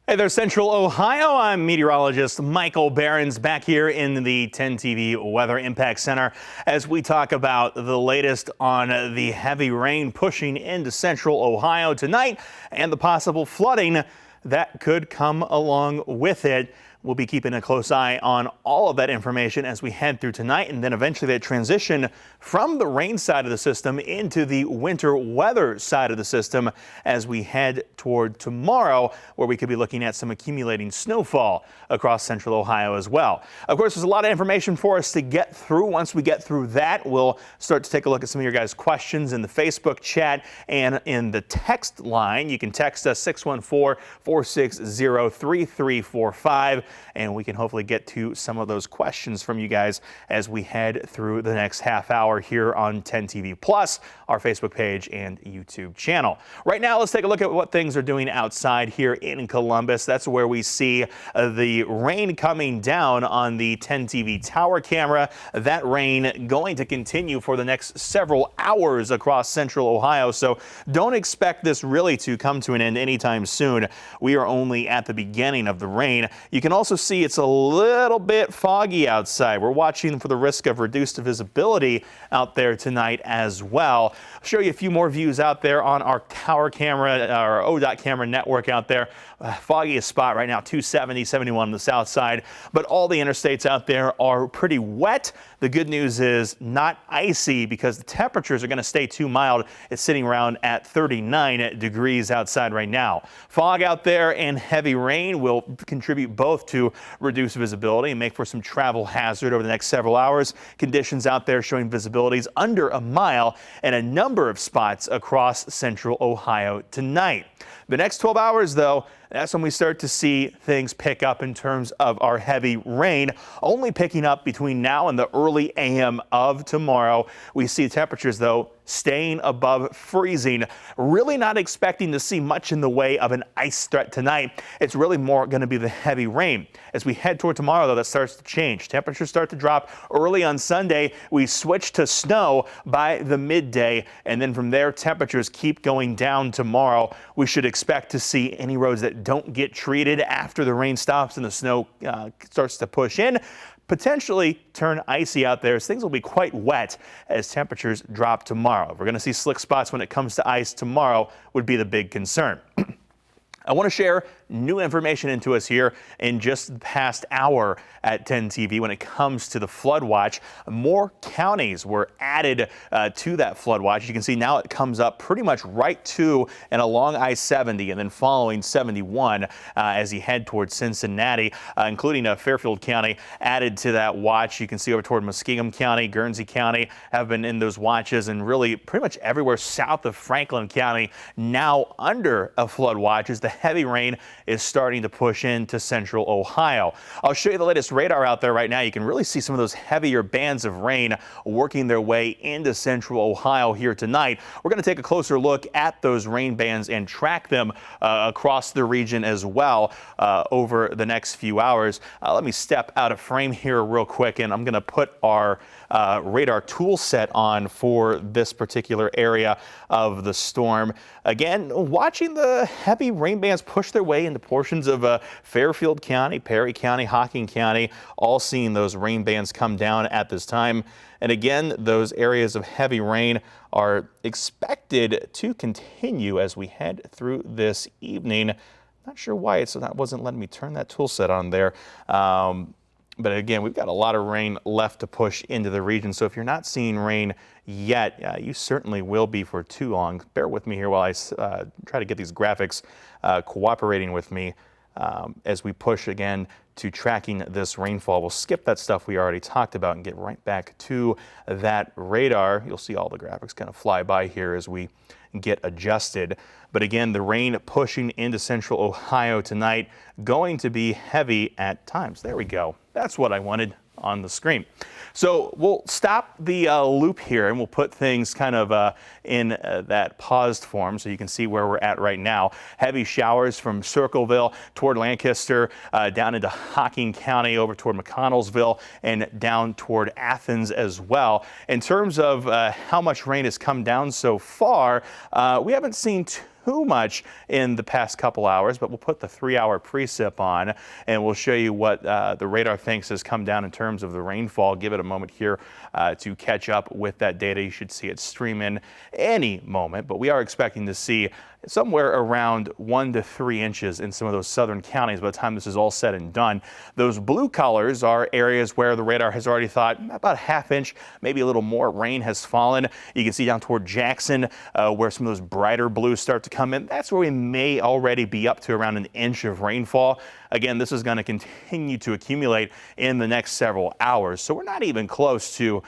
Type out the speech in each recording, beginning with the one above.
Hey there, Central Ohio. I'm meteorologist Michael Behrens back here in the 10 TV Weather Impact Center as we talk about the latest on the heavy rain pushing into Central Ohio tonight and the possible flooding that could come along with it. We'll be keeping a close eye on all of that information as we head through tonight, and then eventually that transition from the rain side of the system into the winter weather side of the system as we head toward tomorrow, where we could be looking at some accumulating snowfall across Central Ohio as well. Of course, there's a lot of information for us to get through. Once we get through that, we'll start to take a look at some of your guys' questions in the Facebook chat and in the text line. You can text us 614-460-3345. and we can hopefully get to some of those questions from you guys as we head through the next half hour here on 10 TV Plus, our Facebook page and YouTube channel. Right now, let's take a look at what things are doing outside here in Columbus. That's where we see the rain coming down on the 10 TV tower camera. That rain going to continue for the next several hours across central Ohio, so don't expect this really to come to an end anytime soon. We are only at the beginning of the rain. You can also see it's a little bit foggy outside. We're watching for the risk of reduced visibility out there tonight as well. I'll show you a few more views out there on our tower camera, our ODOT camera network out there. Foggiest spot right now, 270, 71 on the south side, but all the interstates out there are pretty wet. The good news is not icy because the temperatures are going to stay too mild. It's sitting around at 39 degrees outside right now. Fog out there and heavy rain will contribute both to reduced visibility and make for some travel hazard over the next several hours. Conditions out there showing visibilities under a mile in a number of spots across central Ohio tonight. The next 12 hours, though, that's when we start to see things pick up in terms of our heavy rain, only picking up between now and the early AM of tomorrow. We see temperatures, though, staying above freezing. Really not expecting to see much in the way of an ice threat tonight. It's really more going to be the heavy rain. As we head toward tomorrow, though, that starts to change. Temperatures start to drop early on Sunday. We switch to snow by the midday, and then from there, temperatures keep going down tomorrow. We should expect to see any roads that don't get treated after the rain stops and the snow starts to push in potentially turn icy out there, as things will be quite wet as temperatures drop tomorrow. We're going to see slick spots when it comes to ice tomorrow would be the big concern. I want to share new information into us here in just the past hour at 10 TV when it comes to the flood watch. More counties were added to that flood watch. You can see now it comes up pretty much right to and along I-70 and then following 71 as you head towards Cincinnati, including Fairfield County added to that watch. You can see over toward Muskingum County, Guernsey County have been in those watches, and really pretty much everywhere south of Franklin County now under a flood watch as the heavy rain is starting to push into central Ohio. I'll show you the latest radar out there right now. You can really see some of those heavier bands of rain working their way into central Ohio here tonight. We're going to take a closer look at those rain bands and track them across the region as well over the next few hours. Let me step out of frame here real quick, and I'm going to put our radar tool set on for this particular area of the storm. Again, watching the heavy rain bands push their way into portions of Fairfield County, Perry County, Hocking County, all seeing those rain bands come down at this time. And again, those areas of heavy rain are expected to continue as we head through this evening. Not sure why that wasn't letting me turn that tool set on there. But again, we've got a lot of rain left to push into the region. So if you're not seeing rain yet, you certainly will be for too long. Bear with me here while I try to get these graphics cooperating with me as we push again to tracking this rainfall. We'll skip that stuff we already talked about and get right back to that radar. You'll see all the graphics kind of fly by here as we get adjusted. But again, the rain pushing into central Ohio tonight, going to be heavy at times. There we go. That's what I wanted on the screen. So we'll stop the loop here and we'll put things kind of in that paused form so you can see where we're at right now. Heavy showers from Circleville toward Lancaster, down into Hocking County, over toward McConnellsville, and down toward Athens as well. In terms of how much rain has come down so far, we haven't seen too much in the past couple hours, but we'll put the 3-hour precip on and we'll show you what the radar thinks has come down in terms of the rainfall. Give it a moment here to catch up with that data. You should see it stream in any moment, but we are expecting to see somewhere around 1 to 3 inches in some of those southern counties by the time this is all said and done. Those blue colors are areas where the radar has already thought about a ½ inch, maybe a little more rain has fallen. You can see down toward Jackson where some of those brighter blues start to come in. That's where we may already be up to around 1 inch of rainfall. Again, this is going to continue to accumulate in the next several hours. So we're not even close to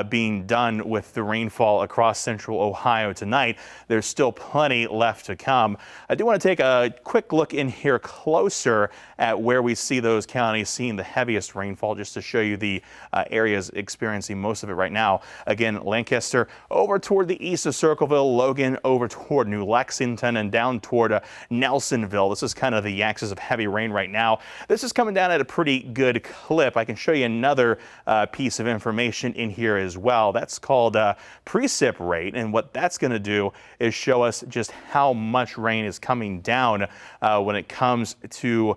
being done with the rainfall across central Ohio tonight. There's still plenty left left to come. I do want to take a quick look in here closer at where we see those counties seeing the heaviest rainfall, just to show you the areas experiencing most of it right now. Again, Lancaster over toward the east of Circleville, Logan over toward New Lexington, and down toward Nelsonville. This is kind of the axis of heavy rain right now. This is coming down at a pretty good clip. I can show you another piece of information in here as well. That's called precip rate, and what that's going to do is show us just how much rain is coming down when it comes to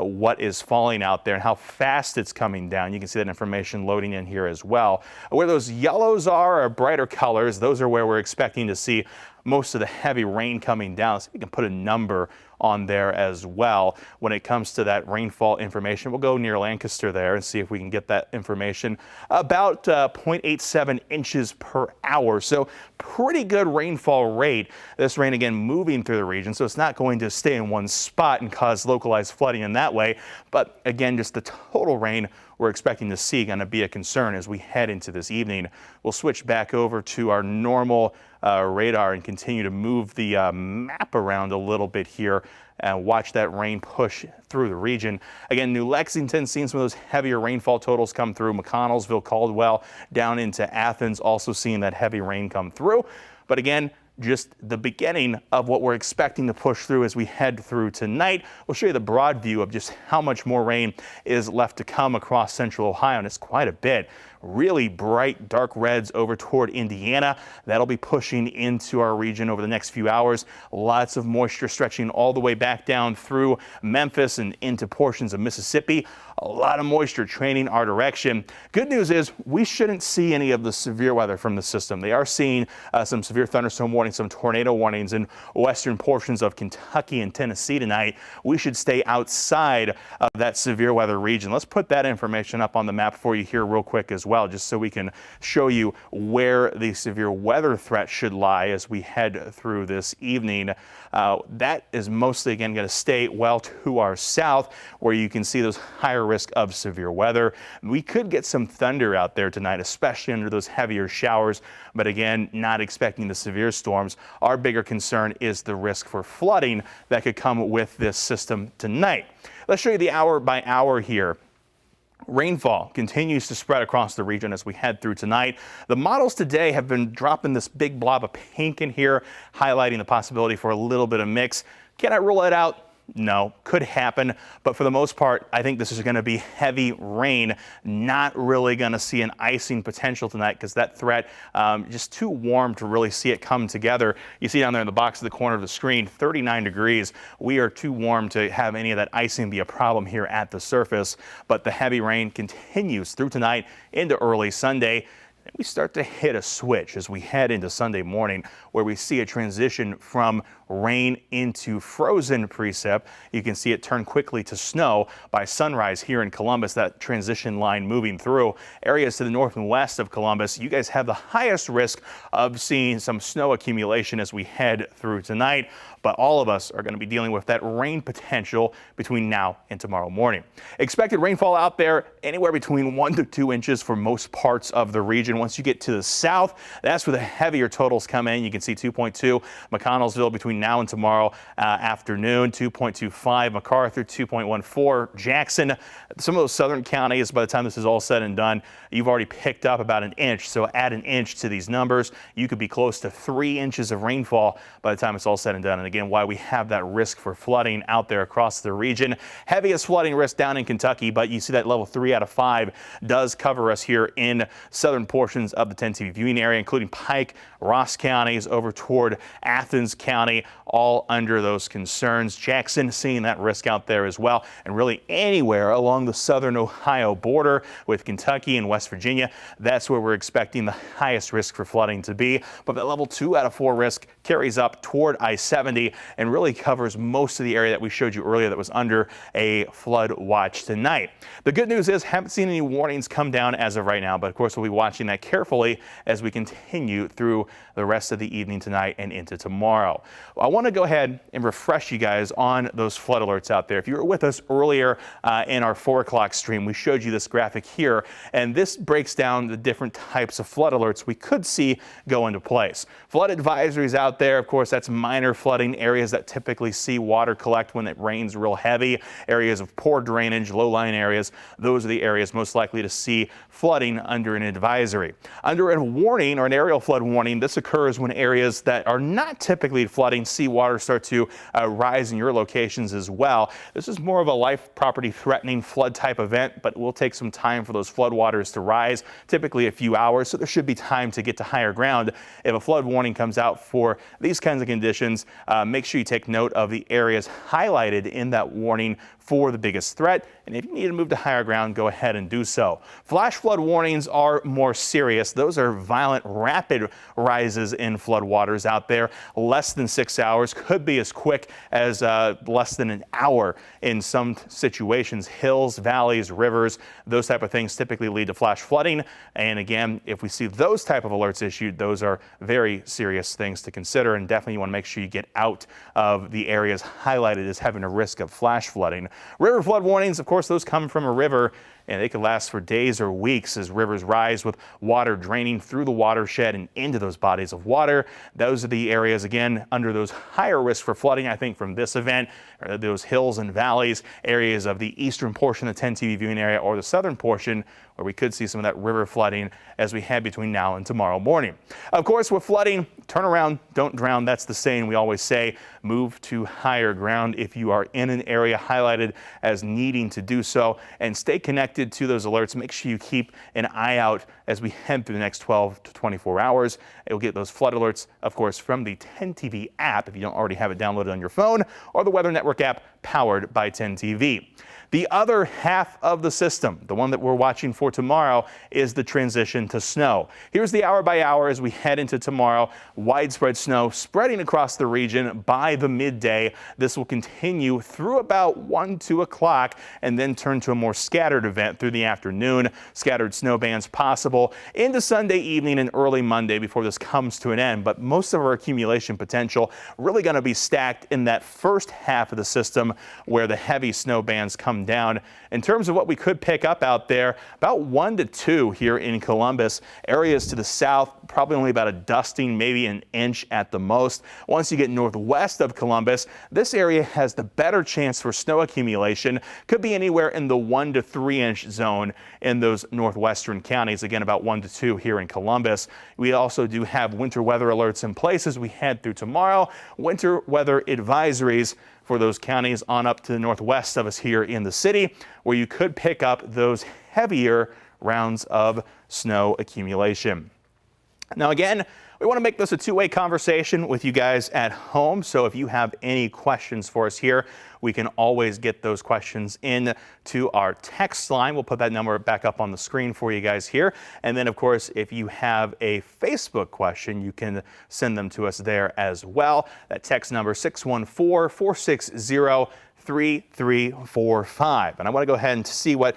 what is falling out there and how fast it's coming down. You can see that information loading in here as well. Where those yellows are brighter colors. Those are where we're expecting to see most of the heavy rain coming down. So we can put a number on there as well. When it comes to that rainfall information, we'll go near Lancaster there and see if we can get that information. About 0.87 inches per hour. So pretty good rainfall rate. This rain again moving through the region, so it's not going to stay in one spot and cause localized flooding in that way. But again, just the total rain we're expecting to see going to be a concern as we head into this evening. We'll switch back over to our normal radar and continue to move the map around a little bit here and watch that rain push through the region. Again, New Lexington seeing some of those heavier rainfall totals come through. McConnellsville, Caldwell, down into Athens, also seeing that heavy rain come through. But again, just the beginning of what we're expecting to push through as we head through tonight. We'll show you the broad view of just how much more rain is left to come across central Ohio, and it's quite a bit. Really bright dark reds over toward Indiana. That'll be pushing into our region over the next few hours. Lots of moisture stretching all the way back down through Memphis and into portions of Mississippi. A lot of moisture training our direction. Good news is we shouldn't see any of the severe weather from the system. They are seeing some severe thunderstorm warnings, some tornado warnings in western portions of Kentucky and Tennessee tonight. We should stay outside of that severe weather region. Let's put that information up on the map for you here real quick as well, just so we can show you where the severe weather threat should lie as we head through this evening. That is mostly again going to stay well to our south, where you can see those higher risk of severe weather. We could get some thunder out there tonight, especially under those heavier showers, but again, not expecting the severe storms. Our bigger concern is the risk for flooding that could come with this system tonight. Let's show you the hour by hour here. Rainfall continues to spread across the region as we head through tonight. The models today have been dropping this big blob of pink in here, highlighting the possibility for a little bit of mix. Can I rule it out? No, could happen, but for the most part, I think this is going to be heavy rain. Not really going to see an icing potential tonight because that threat just too warm to really see it come together. You see down there in the box at the corner of the screen, 39 degrees. We are too warm to have any of that icing be a problem here at the surface, but the heavy rain continues through tonight into early Sunday. We start to hit a switch as we head into Sunday morning, where we see a transition from rain into frozen precip. You can see it turn quickly to snow by sunrise here in Columbus, that transition line moving through. Areas to the north and west of Columbus, you guys have the highest risk of seeing some snow accumulation as we head through tonight. But all of us are going to be dealing with that rain potential between now and tomorrow morning. Expected rainfall out there anywhere between 1 to 2 inches for most parts of the region. Once you get to the south, that's where the heavier totals come in. You can see 2.2 McConnellsville between now and tomorrow afternoon, 2.25 MacArthur, 2.14 Jackson. Some of those southern counties, by the time this is all said and done, you've already picked up about an inch. So add an inch to these numbers. You could be close to 3 inches of rainfall by the time it's all said and done. And again, why we have that risk for flooding out there across the region. Heaviest flooding risk down in Kentucky, but you see that level 3 out of 5 does cover us here in southern portions of the 10 TV viewing area, including Pike, Ross counties over toward Athens County, all under those concerns. Jackson seeing that risk out there as well, and really anywhere along the southern Ohio border with Kentucky and West Virginia. That's where we're expecting the highest risk for flooding to be. But that level 2 out of 4 risk carries up toward I-70 and really covers most of the area that we showed you earlier that was under a flood watch tonight. The good news is haven't seen any warnings come down as of right now, but of course we'll be watching that carefully as we continue through the rest of the evening tonight and into tomorrow. I want to go ahead and refresh you guys on those flood alerts out there. If you were with us earlier in our 4 o'clock stream, we showed you this graphic here, and this breaks down the different types of flood alerts we could see go into place. Flood advisories out there, of course, that's minor flooding, areas that typically see water collect when it rains real heavy, areas of poor drainage, low-lying areas. Those are the areas most likely to see flooding under an advisory. Under a warning or an aerial flood warning, this occurs when areas that are not typically flooding see water start to rise in your locations as well. This is more of a life property threatening flood type event, but it will take some time for those flood waters to rise, typically a few hours, so there should be time to get to higher ground. If a flood warning comes out for these kinds of conditions, make sure you take note of the areas highlighted in that warning for the biggest threat, and if you need to move to higher ground, go ahead and do so. Flash flood warnings are more serious. Those are violent, rapid rises in flood waters out there. Less than 6 hours, could be as quick as less than an hour in some situations. Hills, valleys, rivers, those type of things typically lead to flash flooding. And again, if we see those type of alerts issued, those are very serious things to consider, and definitely you want to make sure you get out of the areas highlighted as having a risk of flash flooding. River flood warnings, of course, those come from a river, and they could last for days or weeks as rivers rise with water draining through the watershed and into those bodies of water. Those are the areas, again, under those higher risks for flooding, I think, from this event, or those hills and valleys, areas of the eastern portion of the 10 TV viewing area or the southern portion, where we could see some of that river flooding as we head between now and tomorrow morning. Of course, with flooding, turn around, don't drown. That's the saying we always say. Move to higher ground if you are in an area highlighted as needing to do so, and stay connected to those alerts. Make sure you keep an eye out as we head through the next 12 to 24 hours. You'll get those flood alerts, of course, from the 10 TV app if you don't already have it downloaded on your phone, or the Weather Network app powered by 10 TV. The other half of the system, the one that we're watching for tomorrow, is the transition to snow. Here's the hour by hour as we head into tomorrow. Widespread snow spreading across the region by the midday. This will continue through about 1, 2 o'clock and then turn to a more scattered event through the afternoon. Scattered snow bands possible into Sunday evening and early Monday before this comes to an end. But most of our accumulation potential really going to be stacked in that first half of the system where the heavy snow bands come down. In terms of what we could pick up out there, about 1 to 2 here in Columbus. Areas to the south, probably only about a dusting, maybe an inch at the most. Once you get northwest of Columbus, this area has the better chance for snow accumulation. Could be anywhere in the 1 to 3 inch zone in those northwestern counties. Again, about 1 to 2 here in Columbus. We also do have winter weather alerts in place as we head through tomorrow. Winter weather advisories for those counties on up to the northwest of us here in the city, where you could pick up those heavier rounds of snow accumulation. Now, again, we want to make this a two-way conversation with you guys at home. So if you have any questions for us here, we can always get those questions in to our text line. We'll put that number back up on the screen for you guys here. And then, of course, if you have a Facebook question, you can send them to us there as well. That text number 614-460-3345. And I want to go ahead and see what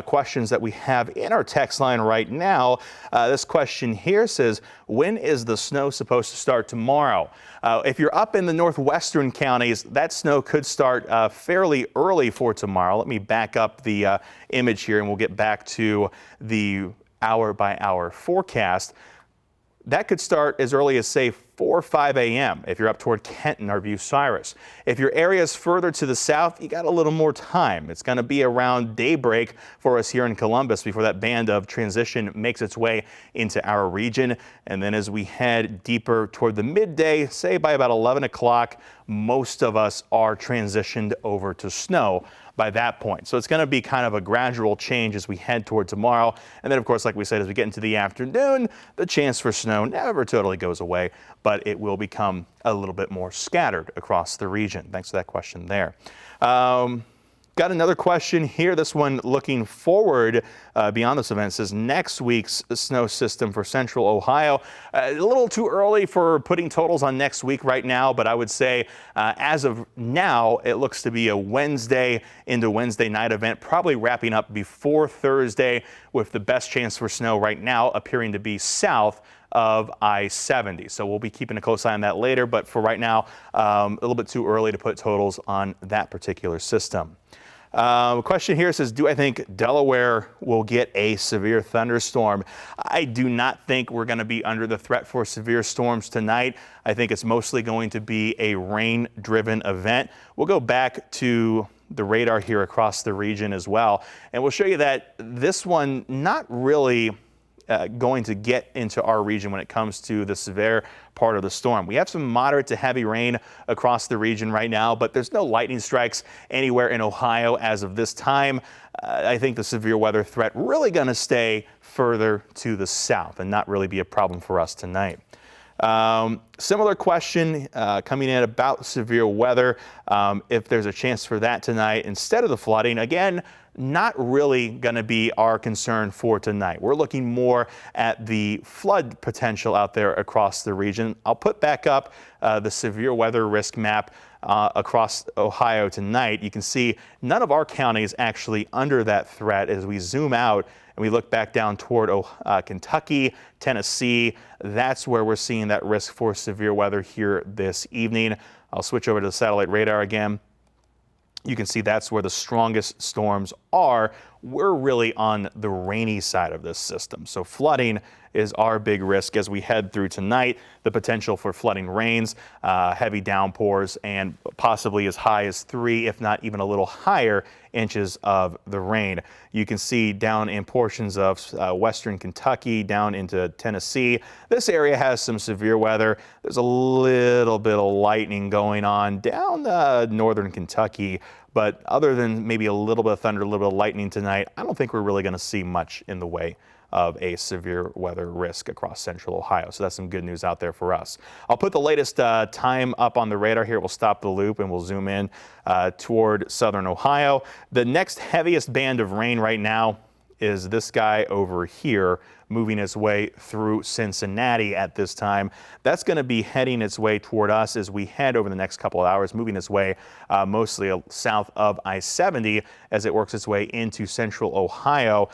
questions that we have in our text line right now. This question here says, when is the snow supposed to start tomorrow? If you're up in the northwestern counties, that snow could start fairly early for tomorrow. Let me back up the image here and we'll get back to the hour by hour forecast. That could start as early as, say, 4 or 5 a.m. if you're up toward Kenton or Bucyrus. If your area is further to the south, you got a little more time. It's going to be around daybreak for us here in Columbus before that band of transition makes its way into our region. And then as we head deeper toward the midday, say by about 11 o'clock, most of us are transitioned over to snow by that point. So it's going to be kind of a gradual change as we head toward tomorrow. And then, of course, like we said, as we get into the afternoon, the chance for snow never totally goes away, but it will become a little bit more scattered across the region. Thanks for that question there. Got another question here. This one looking forward beyond this event says next week's snow system for central Ohio. A little too early for putting totals on next week right now, but I would say as of now, it looks to be a Wednesday into Wednesday night event, probably wrapping up before Thursday, with the best chance for snow right now appearing to be south of I-70. So we'll be keeping a close eye on that later, but for right now, a little bit too early to put totals on that particular system. A question here says, do I think Delaware will get a severe thunderstorm? I do not think we're going to be under the threat for severe storms tonight. I think it's mostly going to be a rain-driven event. We'll go back to the radar here across the region as well, and we'll show you that this one not really going to get into our region when it comes to the severe part of the storm. We have some moderate to heavy rain across the region right now, but there's no lightning strikes anywhere in Ohio as of this time. I think the severe weather threat really going to stay further to the south and not really be a problem for us tonight. Similar question coming in about severe weather. If there's a chance for that tonight instead of the flooding, again, not really going to be our concern for tonight. We're looking more at the flood potential out there across the region. I'll put back up the severe weather risk map across Ohio tonight. You can see none of our counties actually under that threat as we zoom out and we look back down toward Kentucky, Tennessee. That's where we're seeing that risk for severe weather here this evening. I'll switch over to the satellite radar again. You can see that's where the strongest storms are. We're really on the rainy side of this system. So flooding is our big risk as we head through tonight. The potential for flooding rains, heavy downpours, and possibly as high as 3, if not even a little higher, inches of the rain. You can see down in portions of western Kentucky, down into Tennessee. This area has some severe weather. There's a little bit of lightning going on down northern Kentucky. But other than maybe a little bit of thunder, a little bit of lightning tonight, I don't think we're really going to see much in the way of a severe weather risk across central Ohio. So that's some good news out there for us. I'll put the latest time up on the radar here. We'll stop the loop and we'll zoom in toward southern Ohio. The next heaviest band of rain right now is this guy over here, moving its way through Cincinnati at this time. That's going to be heading its way toward us as we head over the next couple of hours, moving its way mostly south of I-70 as it works its way into central Ohio.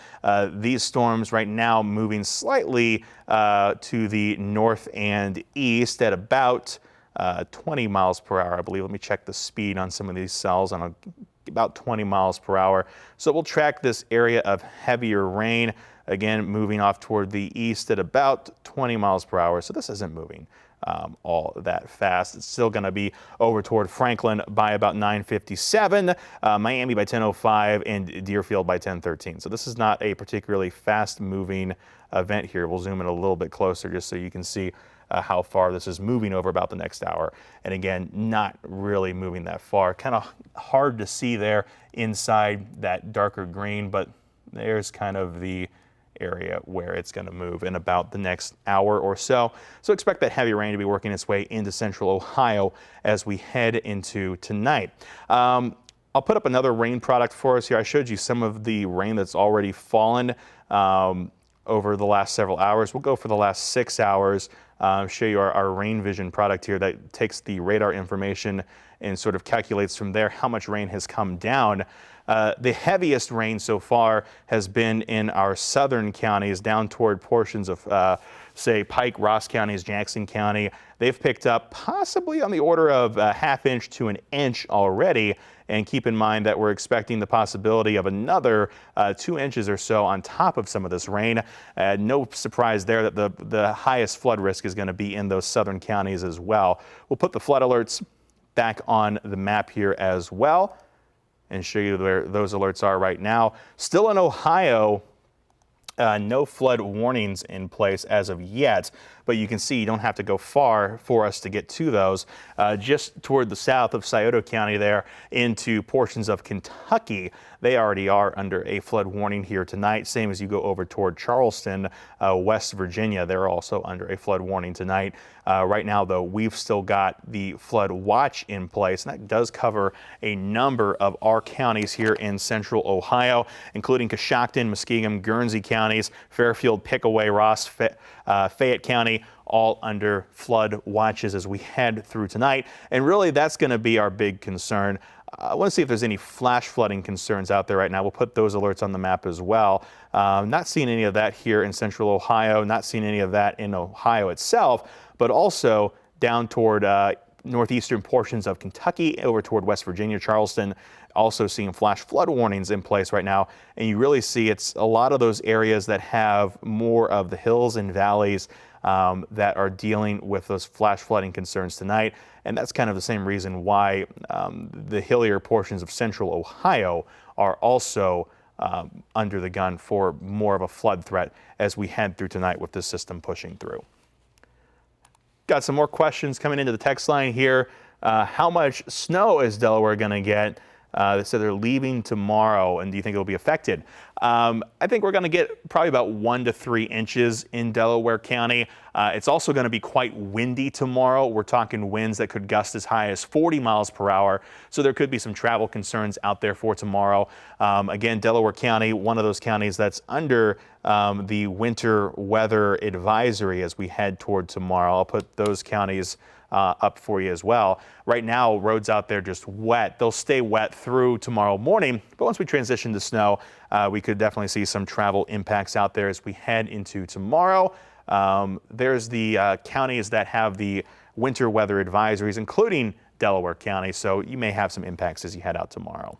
These storms right now moving slightly to the north and east at about 20 miles per hour, I believe. Let me check the speed on some of these cells on about 20 miles per hour. So we'll track this area of heavier rain, again, moving off toward the east at about 20 miles per hour. So this isn't moving all that fast. It's still going to be over toward Franklin by about 9:57, Miami by 10:05, and Deerfield by 10:13. So this is not a particularly fast moving event here. We'll zoom in a little bit closer just so you can see how far this is moving over about the next hour. And again, not really moving that far. Kind of hard to see there inside that darker green, but there's kind of the area where it's going to move in about the next hour or so. So expect that heavy rain to be working its way into central Ohio as we head into tonight. I'll put up another rain product for us here. I showed you some of the rain that's already fallen over the last several hours. We'll go for the last 6 hours. Show you our rain vision product here that takes the radar information and sort of calculates from there how much rain has come down. The heaviest rain so far has been in our southern counties down toward portions of say Pike, Ross counties, Jackson County. They've picked up possibly on the order of a ½ inch to an inch already. And keep in mind that we're expecting the possibility of another 2 inches or so on top of some of this rain. No surprise there that the highest flood risk is going to be in those southern counties as well. We'll put the flood alerts back on the map here as well and show you where those alerts are right now. Still in Ohio, no flood warnings in place as of yet, but you can see you don't have to go far for us to get to those. Just toward the south of Scioto County there into portions of Kentucky, they already are under a flood warning here tonight. Same as you go over toward Charleston, West Virginia, they're also under a flood warning tonight. Right now, though, we've still got the flood watch in place, and that does cover a number of our counties here in central Ohio, including Coshocton, Muskingum, Guernsey counties, Fairfield, Pickaway, Ross, Fayette County, all under flood watches as we head through tonight. And really, that's going to be our big concern. I want to see if there's any flash flooding concerns out there right now. We'll put those alerts on the map as well. Not seeing any of that here in central Ohio, not seeing any of that in Ohio itself, but also down toward northeastern portions of Kentucky, over toward West Virginia, Charleston, also seeing flash flood warnings in place right now. And you really see it's a lot of those areas that have more of the hills and valleys that are dealing with those flash flooding concerns tonight. And that's kind of the same reason why the hillier portions of central Ohio are also under the gun for more of a flood threat as we head through tonight with this system pushing through. Got some more questions coming into the text line here. How much snow is Delaware going to get? They said they're leaving tomorrow, and do you think it'll be affected? I think we're going to get probably about 1 to 3 inches in Delaware County. It's also going to be quite windy tomorrow. We're talking winds that could gust as high as 40 miles per hour. So there could be some travel concerns out there for tomorrow. Again, Delaware County, one of those counties that's under the winter weather advisory as we head toward tomorrow. I'll put those counties up for you as well. Right now, roads out there just wet. They'll stay wet through tomorrow morning, but once we transition to snow, we could definitely see some travel impacts out there as we head into tomorrow. There's the counties that have the winter weather advisories, including Delaware County, so you may have some impacts as you head out tomorrow.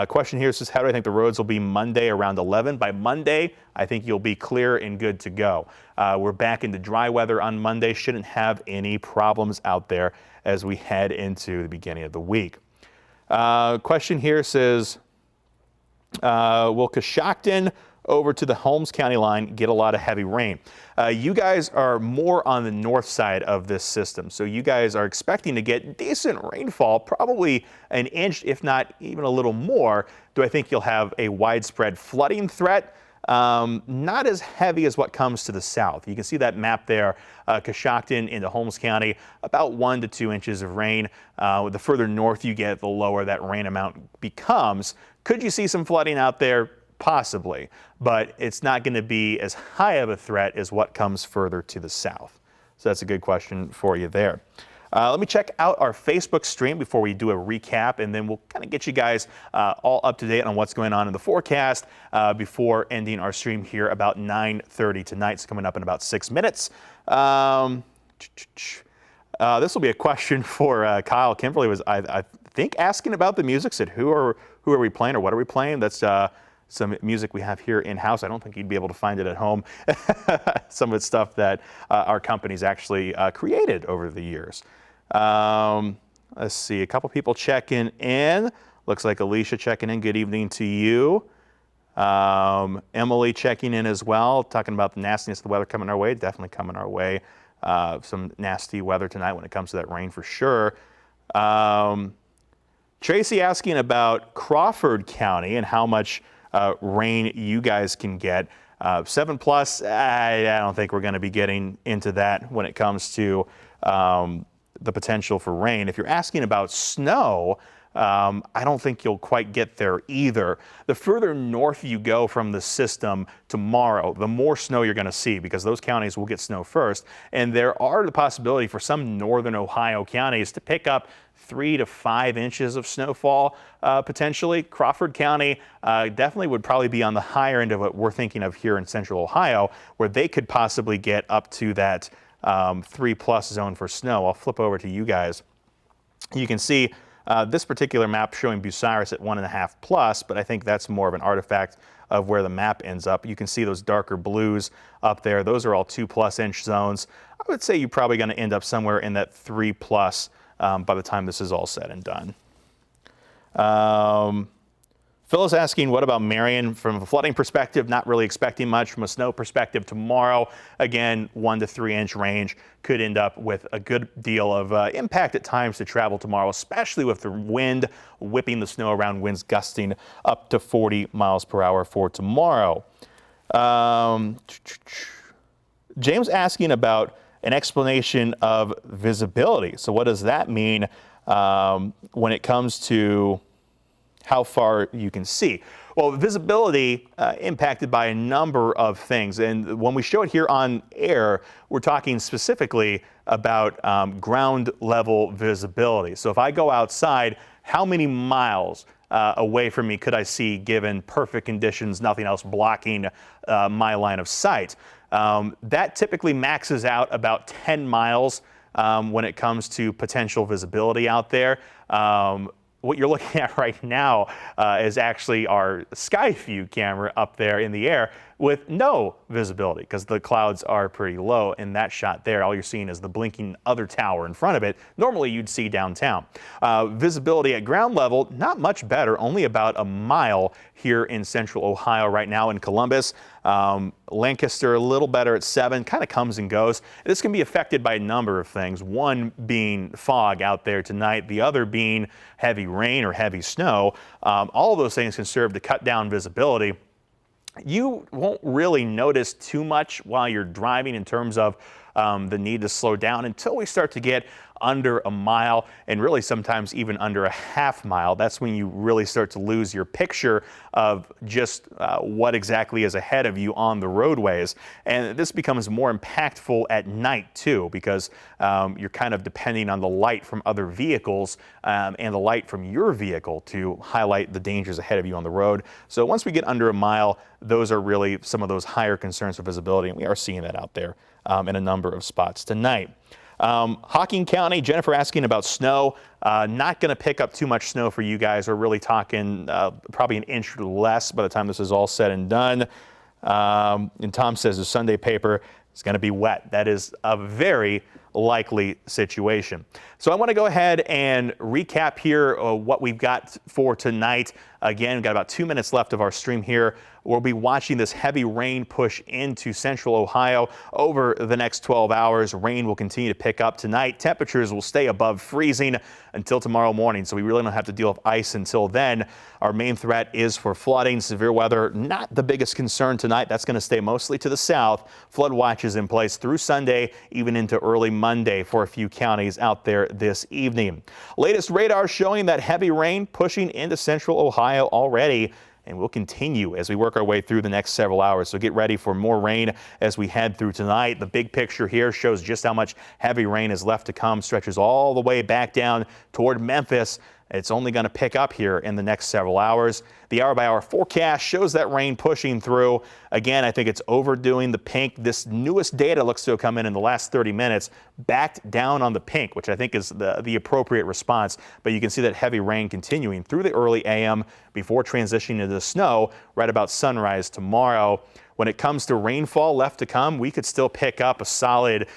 Question here says, how do I think the roads will be Monday around 11? By Monday, I think you'll be clear and good to go. We're back into dry weather on Monday. Shouldn't have any problems out there as we head into the beginning of the week. Question here says, will Coshocton over to the Holmes County line get a lot of heavy rain? You guys are more on the north side of this system, so you guys are expecting to get decent rainfall, probably an inch, if not even a little more. Do I think you'll have a widespread flooding threat? Not as heavy as what comes to the south. You can see that map there, Coshocton into Holmes County, about 1 to 2 inches of rain. The further north you get, the lower that rain amount becomes. Could you see some flooding out there? Possibly, but it's not going to be as high of a threat as what comes further to the south. So that's a good question for you there. Let me check out our Facebook stream before we do a recap, and then we'll kind of get you guys all up to date on what's going on in the forecast before ending our stream here about 9:30 tonight. It's coming up in about 6 minutes. This will be a question for Kyle. Kimberly was, I think, asking about the music. Said, who are we playing or what are we playing? That's some music we have here in-house. I don't think you'd be able to find it at home. Some of it's stuff that our company's actually created over the years. Let's see, a couple people checking in. Looks like Alicia checking in. Good evening to you. Emily checking in as well, talking about the nastiness of the weather coming our way. Definitely coming our way. Some nasty weather tonight when it comes to that rain for sure. Tracy asking about Crawford County and how much rain you guys can get. 7+, I don't think we're going to be getting into that when it comes to the potential for rain. If you're asking about snow, I don't think you'll quite get there either. The further north you go from the system tomorrow, the more snow you're going to see because those counties will get snow first. And there are the possibility for some northern Ohio counties to pick up 3 to 5 inches of snowfall potentially. Crawford County definitely would probably be on the higher end of what we're thinking of here in central Ohio, where they could possibly get up to that 3+ zone for snow. I'll flip over to you guys. You can see this particular map showing Bucyrus at 1.5+, but I think that's more of an artifact of where the map ends up. You can see those darker blues up there. Those are all 2+ inch zones. I would say you're probably going to end up somewhere in that 3+ by the time this is all said and done. Phyllis asking, what about Marion? From a flooding perspective, not really expecting much. From a snow perspective, tomorrow, again, 1 to 3 inch range. Could end up with a good deal of impact at times to travel tomorrow, especially with the wind whipping the snow around, winds gusting up to 40 miles per hour for tomorrow. James asking about an explanation of visibility. So what does that mean when it comes to how far you can see? Well, visibility impacted by a number of things. And when we show it here on air, we're talking specifically about ground level visibility. So if I go outside, how many miles away from me could I see given perfect conditions, nothing else blocking my line of sight? That typically maxes out about 10 miles when it comes to potential visibility out there. What you're looking at right now is actually our Skyview camera up there in the air with no visibility because the clouds are pretty low in that shot there. All you're seeing is the blinking other tower in front of it. Normally you'd see downtown. Visibility at ground level, not much better, only about a mile here in central Ohio right now in Columbus. Lancaster a little better at 7, kind of comes and goes. This can be affected by a number of things, one being fog out there tonight, the other being heavy rain or heavy snow. All of those things can serve to cut down visibility. You won't really notice too much while you're driving in terms of the need to slow down until we start to get under a mile and really sometimes even under a half mile. That's when you really start to lose your picture of just what exactly is ahead of you on the roadways. And this becomes more impactful at night too, because you're kind of depending on the light from other vehicles and the light from your vehicle to highlight the dangers ahead of you on the road. So once we get under a mile, those are really some of those higher concerns for visibility, and we are seeing that out there in a number of spots tonight. Hocking County, Jennifer asking about snow. Not going to pick up too much snow for you guys. We're really talking probably an inch or less by the time this is all said and done. And Tom says the Sunday paper is going to be wet. That is a very likely situation. So I want to go ahead and recap here what we've got for tonight. Again, we've got about 2 minutes left of our stream here. We'll be watching this heavy rain push into central Ohio over the next 12 hours. Rain will continue to pick up tonight. Temperatures will stay above freezing until tomorrow morning, so we really don't have to deal with ice until then. Our main threat is for flooding. Severe weather, not the biggest concern tonight. That's going to stay mostly to the south. Flood watches in place through Sunday, even into early Monday for a few counties out there this evening. Latest radar showing that heavy rain pushing into central Ohio already, and we'll continue as we work our way through the next several hours. So get ready for more rain as we head through tonight. The big picture here shows just how much heavy rain is left to come, stretches all the way back down toward Memphis. It's only going to pick up here in the next several hours. The hour-by-hour forecast shows that rain pushing through. Again, I think it's overdoing the pink. This newest data looks to have come in the last 30 minutes, backed down on the pink, which I think is the appropriate response. But you can see that heavy rain continuing through the early AM before transitioning into the snow right about sunrise tomorrow. When it comes to rainfall left to come, we could still pick up a solid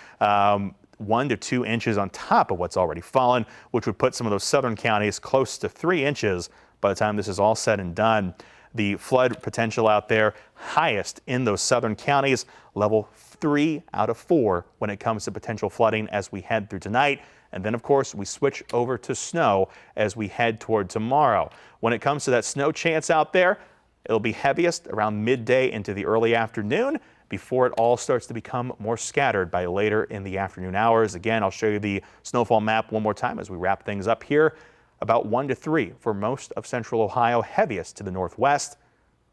1 to 2 inches on top of what's already fallen, which would put some of those southern counties close to 3 inches by the time this is all said and done. The flood potential out there highest in those southern counties, level 3 out of 4 when it comes to potential flooding as we head through tonight. And then, of course, we switch over to snow as we head toward tomorrow. When it comes to that snow chance out there, it'll be heaviest around midday into the early afternoon, before it all starts to become more scattered by later in the afternoon hours. Again, I'll show you the snowfall map one more time as we wrap things up here. About 1 to 3 for most of central Ohio, heaviest to the northwest.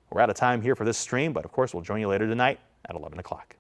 We're out of time here for this stream, but of course we'll join you later tonight at 11 o'clock.